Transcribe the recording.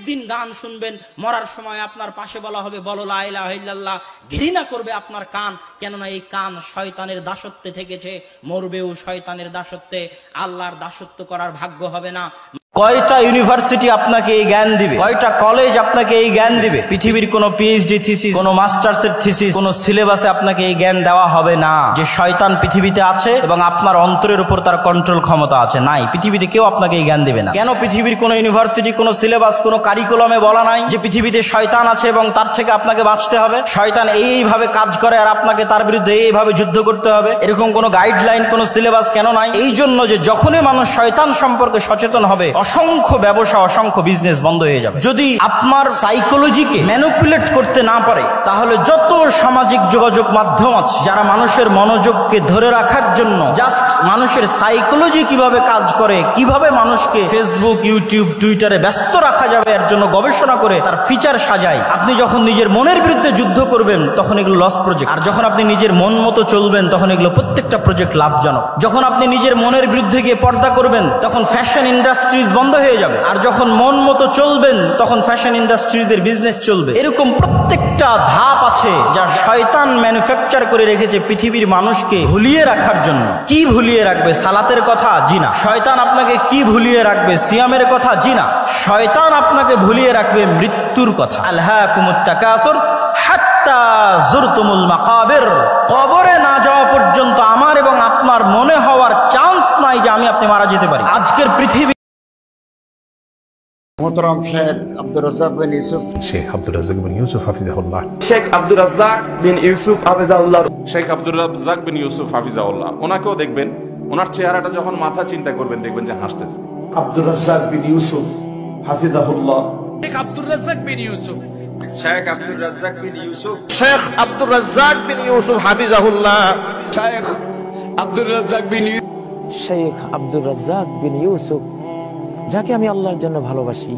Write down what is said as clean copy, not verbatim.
প্রত্যেকদিন গান শুনবেন, মরার সময় আপনার পাশে বলা হবে বলো লা ইলাহা ইল্লাল্লাহ, ঘৃণা করবে আপনার কান, কেননা এই কান শয়তানের দাসত্বে থেকেছে, মরবেও শয়তানের দাসত্বে, আল্লাহর দাসত্ব করার ভাগ্য হবে না। কয়টা ইউনিভার্সিটি আপনাকে এই জ্ঞান দিবে, কয়টা কলেজ আপনাকে এই জ্ঞান দিবে? পৃথিবীর কোন পিএইচডি থিসিস, কোন মাস্টার্সের থিসিস, কোন সিলেবাসে আপনাকে এই জ্ঞান দেওয়া হবে না যে শয়তান পৃথিবীতে আছে এবং আপনার অন্তরের উপর তার কন্ট্রোল ক্ষমতা আছে। নাই, পৃথিবীতে কেউ আপনাকে এই জ্ঞান দিবে না। কেন পৃথিবীর কোন ইউনিভার্সিটি, কোন সিলেবাস, কোন কারিকুলামে বলা নাই যে পৃথিবীতে শয়তান আছে এবং তার থেকে আপনাকে বাঁচতে হবে? শয়তান এইভাবে কাজ করে আর আপনাকে তার বিরুদ্ধে এইভাবে যুদ্ধ করতে হবে, এরকম কোন গাইডলাইন, কোন সিলেবাস কেন নাই? এই জন্য যে যখনই মানুষ শয়তান সম্পর্কে সচেতন হবে, অসংখ্য ব্যবসা, অসংখ্য বিজনেস বন্ধ হয়ে যাবে। যদি আপনার সাইকোলজিকে ম্যানিপুলেট করতে না পারে, তাহলে যত সামাজিক যোগাযোগ মাধ্যম আছে যারা মানুষের মনোযোগকে ধরে রাখার জন্য জাস্ট মানুষের সাইকোলজি কিভাবে কাজ করে, কিভাবে মানুষকে ফেসবুক, ইউটিউব, টুইটারে ব্যস্ত রাখা যাবে এর জন্য গবেষণা করে তার ফিচার সাজায়। আপনি যখন নিজের মনের বিরুদ্ধে যুদ্ধ করবেন তখন এগুলো লস প্রজেক্ট, আর যখন আপনি নিজের মন মতো চলবেন তখন এগুলো প্রত্যেকটা প্রজেক্ট লাভজনক। যখন আপনি নিজের মনের বিরুদ্ধে গিয়ে পর্দা করবেন তখন ফ্যাশন ইন্ডাস্ট্রিজ বন্ধ হয়ে যাবে, আর যখন মন মতো চলবেন তখন ফ্যাশন ইন্ডাস্ট্রিজ এর বিজনেস চলবে। এরকম প্রত্যেকটা ধাপ আছে যা শয়তান ম্যানুফ্যাকচার করে রেখেছে পৃথিবীর মানুষকে ভুলিয়ে রাখার জন্য। কি ভুলিয়ে রাখবে? সালাতের কথা? জি না। শয়তান আপনাকে কি ভুলিয়ে রাখবে? সিয়ামের কথা? জি না। শয়তান আপনাকে ভুলিয়ে রাখবে মৃত্যুর কথা। আলহাকুমুত তাকাসুর হাত্তা যুরতুমুল মাকাবির। কবরে না যাওয়া পর্যন্ত আমার এবং আপনার মনে হওয়ার চান্স নাই যে আমি আপনি মারা যেতে পারি। আজকের পৃথিবী মোহতরম শেখ আব্দুর রাজ্জাক বিন ইউসুফ, শেখ আব্দুর রাজ্জাক বিন ইউসুফ হাফিজাহুল্লাহ, শেখ আব্দুর রাজ্জাক বিন ইউসুফ হাফিজাহুল্লাহ, শেখ আব্দুর রাজ্জাক বিন ইউসুফ হাফিজাহুল্লাহ। ওনাকেও দেখবেন, ওনার চেহারাটা যখন মাথা চিন্তা করবেন দেখবেন যে হাসতেছে। আব্দুর রাজ্জাক বিন ইউসুফ হাফিজাহুল্লাহ, শেখ আব্দুর রাজ্জাক বিন ইউসুফ, শেখ আব্দুর রাজ্জাক বিন ইউসুফ, শেখ আব্দুর রাজ্জাক বিন ইউসুফ হাফিজাহুল্লাহ, শেখ আব্দুর রাজ্জাক বিন শেখ আব্দুর রাজ্জাক বিন ইউসুফ, যাকে আমি আল্লাহর জন্য ভালোবাসি।